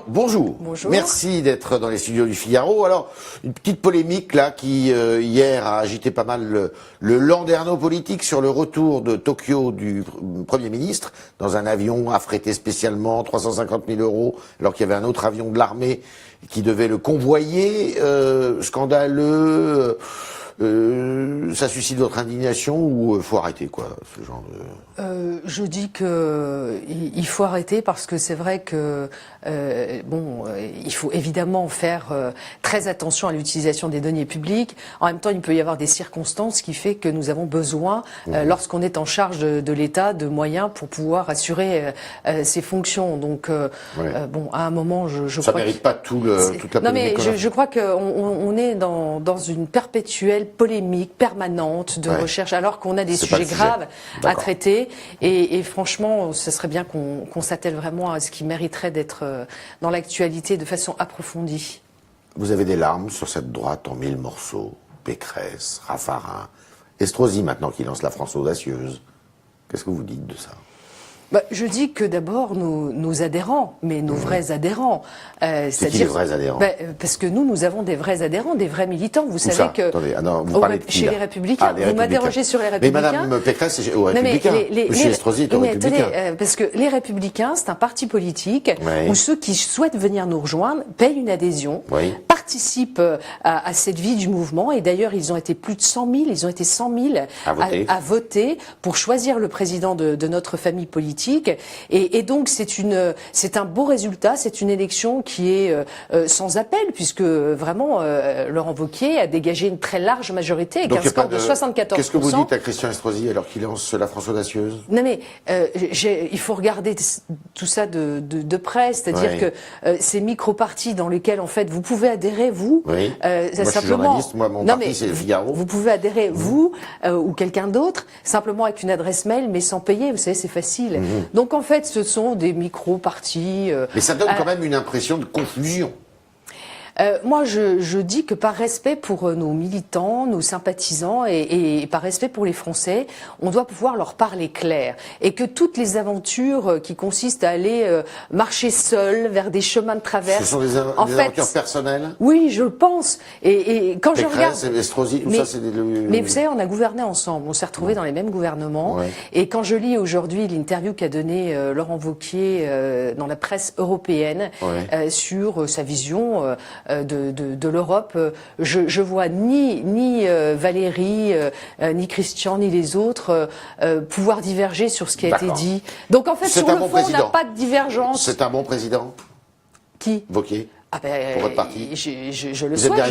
bonjour. Bonjour. Merci d'être dans les studios du Figaro. Alors, une petite polémique là qui, hier, a agité pas mal le landerneau politique sur le retour de Tokyo du Premier ministre dans un avion affrété spécialement, 350 000 €, alors qu'il y avait un autre avion de l'armée qui devait le convoyer. Scandaleux. Ça suscite votre indignation ou faut arrêter quoi, ce genre de... Je dis que il faut arrêter parce que c'est vrai que il faut évidemment faire très attention à l'utilisation des deniers publics. En même temps, il peut y avoir des circonstances qui fait que nous avons besoin, lorsqu'on est en charge de l'État, de moyens pour pouvoir assurer ses fonctions. Donc, à un moment, je ça crois mérite pas toute la polémique. Non, mais je crois qu'on est dans une perpétuelle polémique permanente de recherche, alors qu'on a des sujets graves à traiter. Et franchement, ce serait bien qu'on s'attelle vraiment à ce qui mériterait d'être dans l'actualité de façon approfondie. Vous avez des larmes sur cette droite en 1000 morceaux. Pécresse, Raffarin, Estrosi maintenant qui lance la France audacieuse. Qu'est-ce que vous dites de ça ? Je dis que d'abord nos adhérents, mais nos vrais adhérents, c'est qui les vrais adhérents ? Parce que nous avons des vrais adhérents, des vrais militants. Vous savez que attendez, vous parlez de qui, chez les Républicains, vous m'interrogez sur les Républicains. Mais Madame Pécresse, c'est aux Républicains. Monsieur Estrosi est aux Républicains. Parce que les Républicains, c'est un parti politique où ceux qui souhaitent venir nous rejoindre payent une adhésion, participent à cette vie du mouvement. Et d'ailleurs, ils ont été plus de 100 000, ils ont été 100 000 à voter pour choisir le président de notre famille politique. Et donc c'est un beau résultat, c'est une élection qui est sans appel, puisque vraiment Laurent Wauquiez a dégagé une très large majorité avec un score de 74%. Qu'est-ce que vous dites à Christian Estrosi alors qu'il lance la France audacieuse ? Non mais il faut regarder tout ça de près, c'est-à-dire que ces micro-partis dans lesquels en fait vous pouvez adhérer vous, moi simplement. Je suis journaliste, moi mon parti c'est le Figaro. Vous pouvez adhérer vous ou quelqu'un d'autre simplement avec une adresse mail mais sans payer, vous savez c'est facile. Donc en fait, ce sont des micro-partis. Mais ça donne quand même une impression de confusion. Moi, je dis que par respect pour nos militants, nos sympathisants et par respect pour les Français, on doit pouvoir leur parler clair. Et que toutes les aventures qui consistent à aller marcher seul vers des chemins de traverse... Ce sont des aventures personnelles ? Oui, je le pense. Et quand je regarde... Estrosi, tout ça, c'est Mais vous savez, on a gouverné ensemble. On s'est retrouvés dans les mêmes gouvernements. Et quand je lis aujourd'hui l'interview qu'a donnée Laurent Wauquiez dans la presse européenne sur sa vision... de l'Europe, je vois ni Valérie, ni Christian, ni les autres pouvoir diverger sur ce qui a été dit. Donc en fait, sur le fond, on n'a pas de divergence. C'est un bon président ? Qui ? Wauquiez ? Pour votre parti ? Je le souhaite,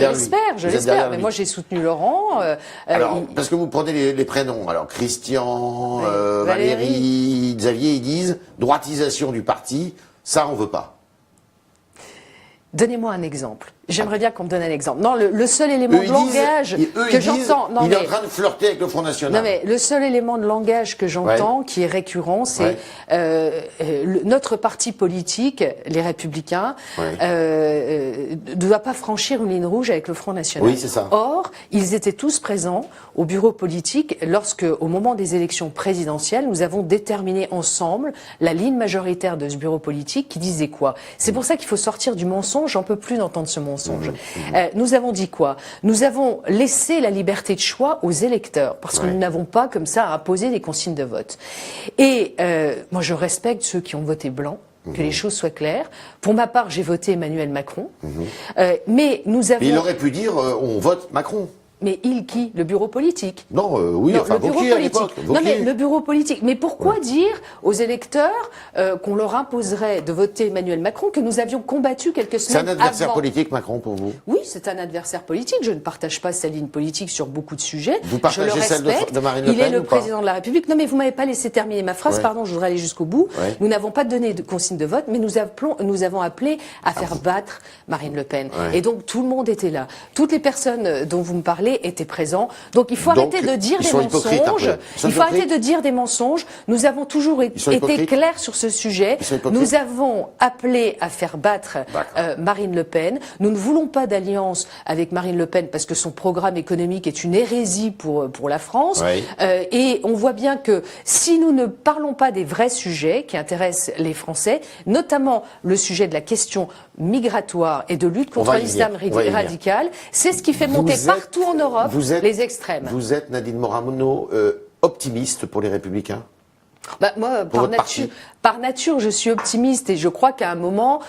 je l'espère. Mais moi, j'ai soutenu Laurent. Alors, parce que vous prenez les prénoms. Alors, Christian, Valérie, Xavier, ils disent droitisation du parti, ça, on veut pas. Donnez-moi un exemple. J'aimerais bien qu'on me donne un exemple. Non, le seul élément de langage que j'entends... Il est en train de flirter avec le Front National. Non, mais le seul élément de langage que j'entends, qui est récurrent, c'est notre parti politique, les Républicains, ne doit pas franchir une ligne rouge avec le Front National. Oui, c'est ça. Or, ils étaient tous présents au bureau politique lorsque, au moment des élections présidentielles, nous avons déterminé ensemble la ligne majoritaire de ce bureau politique qui disait quoi ? C'est pour ça qu'il faut sortir du mensonge. J'en peux plus d'entendre ce mensonge. Nous avons dit quoi ? Nous avons laissé la liberté de choix aux électeurs, parce que nous n'avons pas comme ça à imposer des consignes de vote. Et moi, je respecte ceux qui ont voté blanc, que les choses soient claires. Pour ma part, j'ai voté Emmanuel Macron. Mais nous avons... Il aurait pu dire on vote Macron. Mais il qui ? Le bureau politique ? Non, enfin Wauquiez à l'époque. Non, mais le bureau politique. Mais pourquoi dire aux électeurs qu'on leur imposerait de voter Emmanuel Macron, que nous avions combattu quelques semaines avant ? C'est un adversaire politique, Macron, pour vous ? Oui, c'est un adversaire politique. Je ne partage pas sa ligne politique sur beaucoup de sujets. Vous partagez celle de Marine Le Pen ? Il est le président de la République. Non, mais vous m'avez pas laissé terminer ma phrase. Pardon, je voudrais aller jusqu'au bout. Nous n'avons pas donné de consigne de vote, mais nous avons appelé à faire battre Marine Le Pen. Et donc, tout le monde était là. Toutes les personnes dont vous me parlez Congrès étaient présents. Donc il faut arrêter de dire des mensonges. Il faut arrêter de dire des mensonges. Nous avons toujours été clairs sur ce sujet. Nous avons appelé à faire battre Marine Le Pen. Nous ne voulons pas d'alliance avec Marine Le Pen parce que son programme économique est une hérésie pour la France. Oui. Et on voit bien que si nous ne parlons pas des vrais sujets qui intéressent les Français, notamment le sujet de la question migratoire et de lutte contre l'islam radical, c'est ce qui fait monter partout en Europe les extrêmes. Vous êtes, Nadine Morano, optimiste pour les Républicains? Moi, par nature, je suis optimiste et je crois qu'à un moment,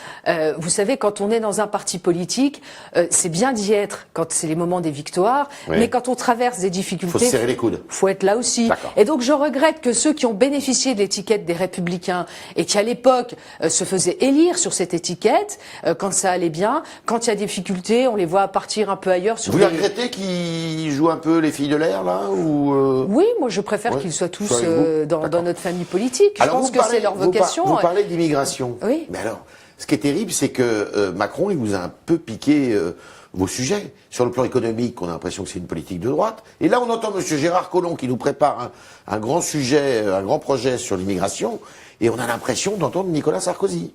vous savez, quand on est dans un parti politique, c'est bien d'y être quand c'est les moments des victoires, mais quand on traverse des difficultés, faut se serrer les coudes. Faut être là aussi. Et donc, je regrette que ceux qui ont bénéficié de l'étiquette des Républicains et qui, à l'époque, se faisaient élire sur cette étiquette, quand ça allait bien, quand il y a des difficultés, on les voit partir un peu ailleurs. Vous regrettez qu'ils jouent un peu les filles de l'air, là, ou Oui, moi, je préfère qu'ils soient tous dans notre famille politique. Je pense que c'est leur vocation. Vous parlez d'immigration. Oui. Mais alors, ce qui est terrible, c'est que Macron, il vous a un peu piqué vos sujets. Sur le plan économique, on a l'impression que c'est une politique de droite. Et là, on entend M. Gérard Collomb qui nous prépare un grand sujet, un grand projet sur l'immigration. Et on a l'impression d'entendre Nicolas Sarkozy.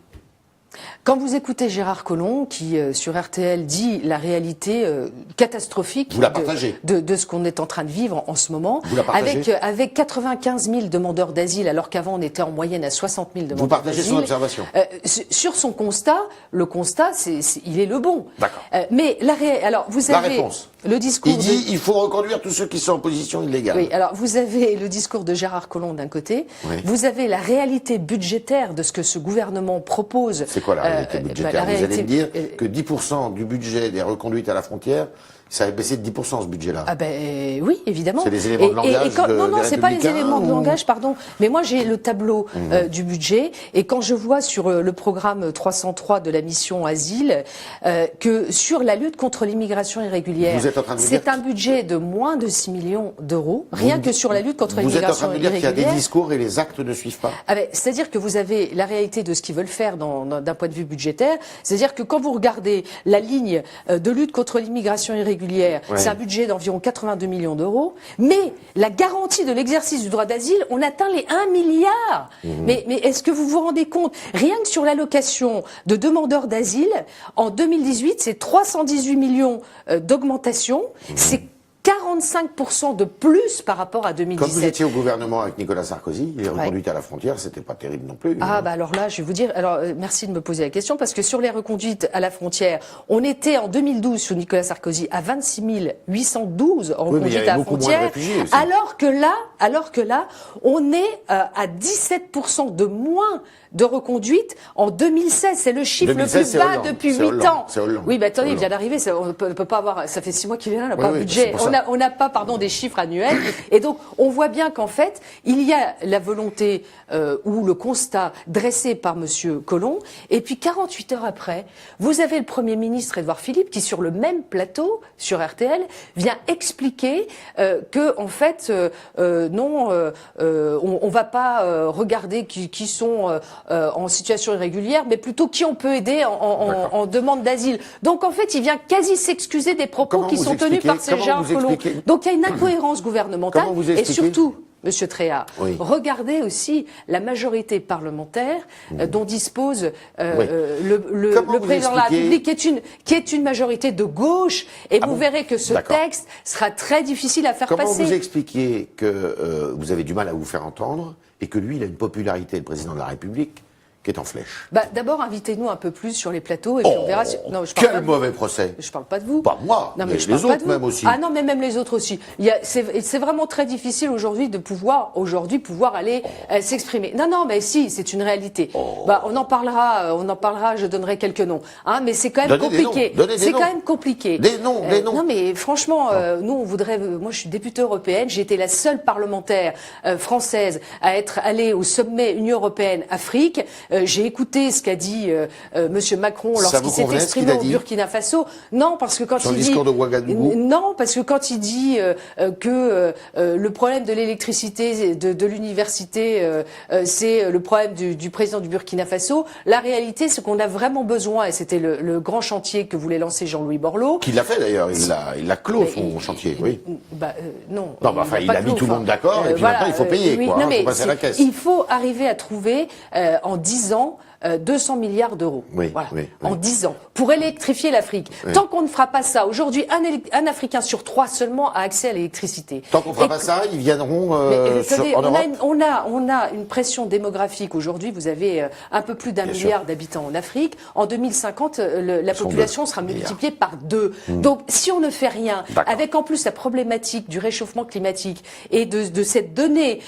Quand vous écoutez Gérard Collomb, qui sur RTL dit la réalité catastrophique de ce qu'on est en train de vivre en ce moment, avec 95 000 demandeurs d'asile, alors qu'avant on était en moyenne à 60 000 demandeurs d'asile. Vous partagez son observation sur son constat, le constat, il est le bon. D'accord. Mais alors vous avez réponse. Le discours. Il dit il faut reconduire tous ceux qui sont en position illégale. Oui. Alors vous avez le discours de Gérard Collomb d'un côté, vous avez la réalité budgétaire de ce que ce gouvernement propose. C'est quoi la réalité budgétaire? Vous allez me dire que 10% du budget des reconduites à la frontière, ça a baissé de 10% ce budget-là. Ah ben oui, évidemment. C'est les éléments de langage non, c'est pas les éléments de langage, pardon. Mais moi j'ai le tableau du budget et quand je vois sur le programme 303 de la mission Asile que sur la lutte contre l'immigration irrégulière, c'est un budget de moins de 6 millions d'euros, rien que sur la lutte contre l'immigration irrégulière. Vous êtes en train de dire qu'il y a des discours et les actes ne suivent pas. Ah ben, c'est-à-dire que vous avez la réalité de ce qu'ils veulent faire d'un point de vue budgétaire. C'est-à-dire que quand vous regardez la ligne de lutte contre l'immigration irrégulière, c'est un budget d'environ 82 millions d'euros, mais la garantie de l'exercice du droit d'asile, on atteint les 1 milliard. Mais est-ce que vous vous rendez compte? Rien que sur l'allocation de demandeurs d'asile, en 2018, c'est 318 millions d'augmentation, c'est 45% de plus par rapport à 2017. Quand vous étiez au gouvernement avec Nicolas Sarkozy, les reconduites à la frontière, c'était pas terrible non plus. Ah bah alors là, je vais vous dire, merci de me poser la question, parce que sur les reconduites à la frontière, on était en 2012 sous Nicolas Sarkozy à 26 812 reconduites à la frontière, alors que là, on est à 17% de moins de reconduite en 2016. C'est le chiffre le plus bas depuis 8 ans. Oui, bah attendez, il vient d'arriver, on peut pas avoir, ça fait 6 mois qu'il est là, pas de budget. On n'a pas, des chiffres annuels. Et donc, on voit bien qu'en fait, il y a la volonté ou le constat dressé par Monsieur Collomb. Et puis, 48 heures après, vous avez le Premier ministre Édouard Philippe qui, sur le même plateau, sur RTL, vient expliquer que, en fait, non, on va pas regarder qui sont en situation irrégulière, mais plutôt qui on peut aider en demande d'asile. Donc, en fait, il vient quasi s'excuser des propos qui sont tenus par ces gens. Donc il y a une incohérence gouvernementale et surtout, Monsieur Tréhard, regardez aussi la majorité parlementaire dont dispose le président de la République, qui est une majorité de gauche, et vous verrez que ce texte sera très difficile à faire passer. Comment vous expliquez que vous avez du mal à vous faire entendre et que lui, il a une popularité, le président de la République, qui est en flèche? D'abord, invitez-nous un peu plus sur les plateaux et puis on verra. Non, quel mauvais procès! Je parle pas de vous. Pas moi, non, mais les autres même aussi. Ah non, mais même les autres aussi. C'est vraiment très difficile aujourd'hui de pouvoir aller s'exprimer. Non, mais si, c'est une réalité. On en parlera. Je donnerai quelques noms. Mais c'est quand même compliqué. C'est quand même compliqué. Des noms. Non, mais franchement, nous, on voudrait. Moi, je suis députée européenne. J'ai été la seule parlementaire française à être allée au sommet Union européenne Afrique. J'ai écouté ce qu'a dit Monsieur Macron Ça lorsqu'il vous s'est convenait, ce exprimé qu'il a au dit Burkina Faso. Non, parce que quand Son il dit discours de Ouagadougou. non, parce que quand il dit que le problème de l'électricité de l'université, c'est le problème du président du Burkina Faso, la réalité, c'est qu'on a vraiment besoin, et c'était le grand chantier que voulait lancer Jean-Louis Borloo. Qu'il l'a fait d'ailleurs, il l'a clos son chantier, oui. Non. Non, bah, enfin, il a mis tout le monde d'accord, et puis maintenant il faut payer, oui, quoi. Non, Il mais faut passer à la caisse. il faut arriver à trouver en 10 ans 200 milliards d'euros. Oui, voilà. oui, En oui. 10 ans. Pour électrifier l'Afrique. Oui. Tant qu'on ne fera pas ça, aujourd'hui, un Africain sur 3 seulement a accès à l'électricité. Tant qu'on fera pas ça, ils viendront Attendez, en Europe. on a une pression démographique. Aujourd'hui, vous avez un peu plus d'1 Bien milliard sûr. d'habitants en Afrique. En 2050, la sont population 2 sera milliards. multipliée par 2. Donc, si on ne fait rien, D'accord. avec en plus la problématique du réchauffement climatique et de cette donnée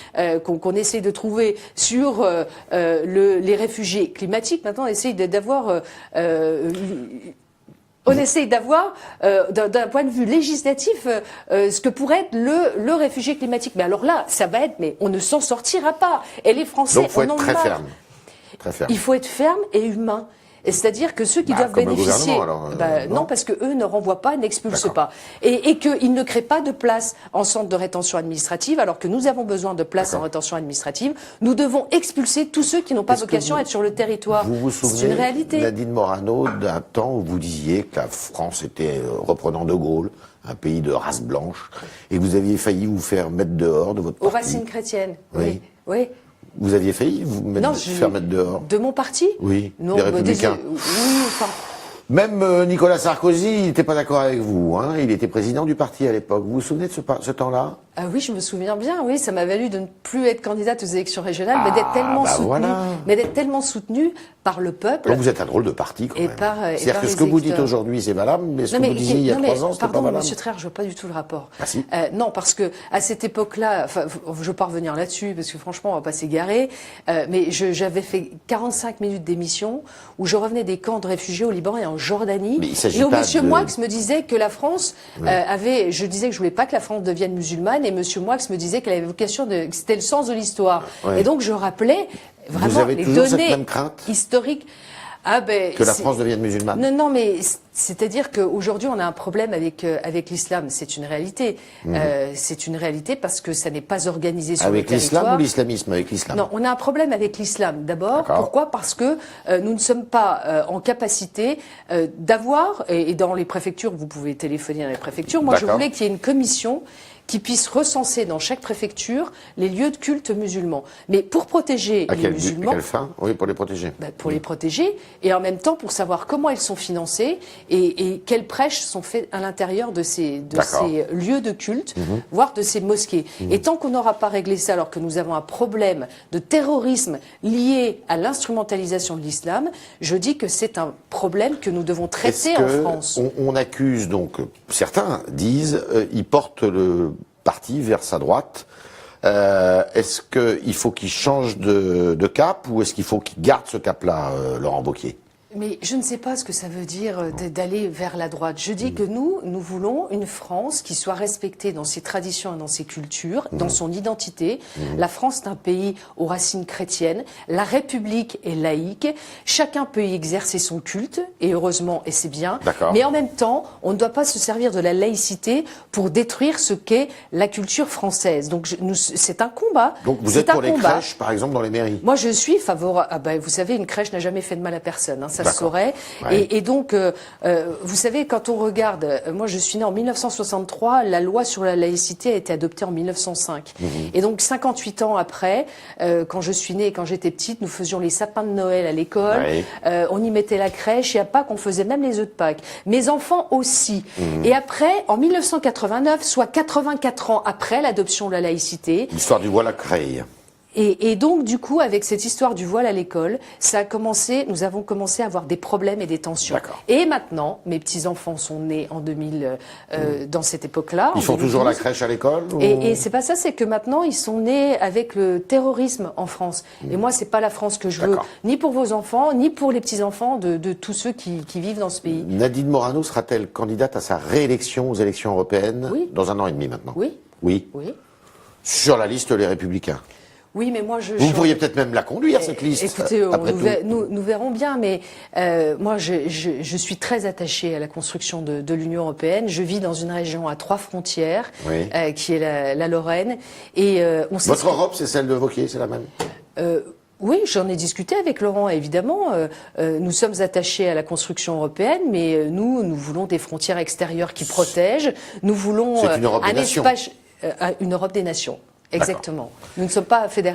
qu'on essaie de trouver sur les réfugiés climatiques, maintenant on essaye d'avoir on essaye d'avoir, d'un point de vue législatif, ce que pourrait être le réfugié climatique. Mais alors là, ça va être, mais on ne s'en sortira pas. Et les Français, Donc il faut on être en très marre. ferme. Très ferme. Il faut être ferme et humain. Et c'est-à-dire que ceux qui doivent comme le bénéficier, gouvernement, alors, non, parce que eux ne renvoient pas, n'expulsent D'accord. pas, et qu'ils ne créent pas de place en centre de rétention administrative, alors que nous avons besoin de places en D'accord. rétention administrative. Nous devons expulser tous ceux qui n'ont pas Est-ce que vocation vous- à être sur le territoire. Vous vous C'est une souvenez, réalité. Nadine Morano, d'un temps où vous disiez que la France était, reprenant De Gaulle, un pays de race blanche, et que vous aviez failli vous faire mettre dehors de votre Aux parti. racines chrétiennes. Oui. Oui. Vous aviez failli vous faire mettre dehors. De mon parti. Oui, Non, des Républicains. oui, enfin. Même Nicolas Sarkozy, il n'était pas d'accord avec vous. Hein. Il était président du parti à l'époque. Vous vous souvenez de ce temps-là? Ah oui, je me souviens bien, oui, ça m'a valu de ne plus être candidate aux élections régionales, mais Ah, d'être tellement bah soutenue, voilà. mais d'être tellement soutenue par le peuple. Donc vous êtes un drôle de parti quand Et même. par- et C'est-à-dire par que ce les que vous dites électeurs. aujourd'hui, c'est valable, mais ce que vous disiez il y a non, mais 3 ans, c'était pas pardon, valable. Monsieur Traire, je vois pas du tout le rapport. Ah si. Non, parce que à cette époque-là, enfin, je veux pas revenir là-dessus, parce que franchement, on va pas s'égarer, mais j'avais fait 45 minutes d'émission où je revenais des camps de réfugiés au Liban et en Jordanie. Mais il s'agit et où pas Monsieur de- Moix me disait que la France avait, je disais que je voulais pas que la France devienne musulmane, et Monsieur Moix me disait qu'elle avait vocation que c'était le sens de l'histoire. Ouais. Et donc je rappelais vraiment avez les toujours cette données même crainte historiques. Ah ben, Que la c'est- France devienne musulmane. Non, mais c'est-à-dire qu'aujourd'hui, on a un problème avec l'islam. C'est une réalité. C'est une réalité parce que ça n'est pas organisé sur Avec le l'islam territoire. ou l'islamisme? Avec l'islam. Non, on a un problème avec l'islam. D'abord, D'accord. pourquoi? Parce que nous ne sommes pas en capacité d'avoir, et dans les préfectures, vous pouvez téléphoner dans les préfectures, moi je D'accord. voulais qu'il y ait une commission qui puisse recenser dans chaque préfecture les lieux de culte musulmans. Mais pour protéger À les quelle, à musulmans, quelle fin? Oui, pour les protéger. pour les protéger, et en même temps pour savoir comment elles sont financées et quelles prêches sont faites à l'intérieur de ces D'accord. lieux de culte, voire de ces mosquées. Et tant qu'on n'aura pas réglé ça, alors que nous avons un problème de terrorisme lié à l'instrumentalisation de l'islam, je dis que c'est un problème que nous devons traiter Est-ce en que France. on accuse donc, certains disent, ils portent le parti vers sa droite. Est-ce qu'il faut qu'il change de cap ou est-ce qu'il faut qu'il garde ce cap-là, Laurent Wauquiez? Mais je ne sais pas ce que ça veut dire d'aller vers la droite. Je dis que nous voulons une France qui soit respectée dans ses traditions et dans ses cultures, dans son identité. La France est un pays aux racines chrétiennes. La République est laïque. Chacun peut y exercer son culte, et heureusement, et c'est bien. D'accord. Mais en même temps, on ne doit pas se servir de la laïcité pour détruire ce qu'est la culture française. Donc c'est un combat. Donc vous C'est êtes un pour les combat. crèches, par exemple, dans les mairies? Moi, je suis favorable. Ah ben, vous savez, une crèche n'a jamais fait de mal à personne. Hein, ça se D'accord. saurait. Ouais. Et donc, vous savez, quand on regarde, moi, je suis née en 1963. La loi sur la laïcité a été adoptée en 1905. Et donc, 58 ans après, quand je suis née et quand j'étais petite, nous faisions les sapins de Noël à l'école. Ouais. On y mettait la crèche. Et à Pâques, on faisait même les œufs de Pâques. Mes enfants aussi. Et après, en 1989, soit 84 ans après l'adoption de la laïcité, L'histoire du voile à Creil. et donc, du coup, avec cette histoire du voile à l'école, nous avons commencé à avoir des problèmes et des tensions. D'accord. Et maintenant, mes petits-enfants sont nés en 2000, dans cette époque-là. Ils en font toujours la 2012. crèche à l'école ou- Et c'est pas ça, c'est que maintenant, ils sont nés avec le terrorisme en France. Et moi, c'est pas la France que je veux, D'accord. ni pour vos enfants, ni pour les petits-enfants de tous ceux qui vivent dans ce pays. Nadine Morano sera-t-elle candidate à sa réélection aux élections européennes Oui. dans 1 an et demi maintenant? Oui, Oui. oui. Sur la liste Les Républicains. Oui, mais moi, Vous pourriez peut-être même la conduire, cette liste. Écoutez, après tout. nous verrons bien, mais moi, je suis très attachée à la construction de l'Union européenne. Je vis dans une région à 3 frontières, Oui. qui est la Lorraine. Et on sait Votre Europe, c'est celle de Wauquiez, c'est la même? Oui, j'en ai discuté avec Laurent, évidemment. Nous sommes attachés à la construction européenne, mais nous voulons des frontières extérieures qui protègent. Nous voulons C'est une Europe des nations. une Europe des nations. Exactement. Nous ne sommes pas fédérés.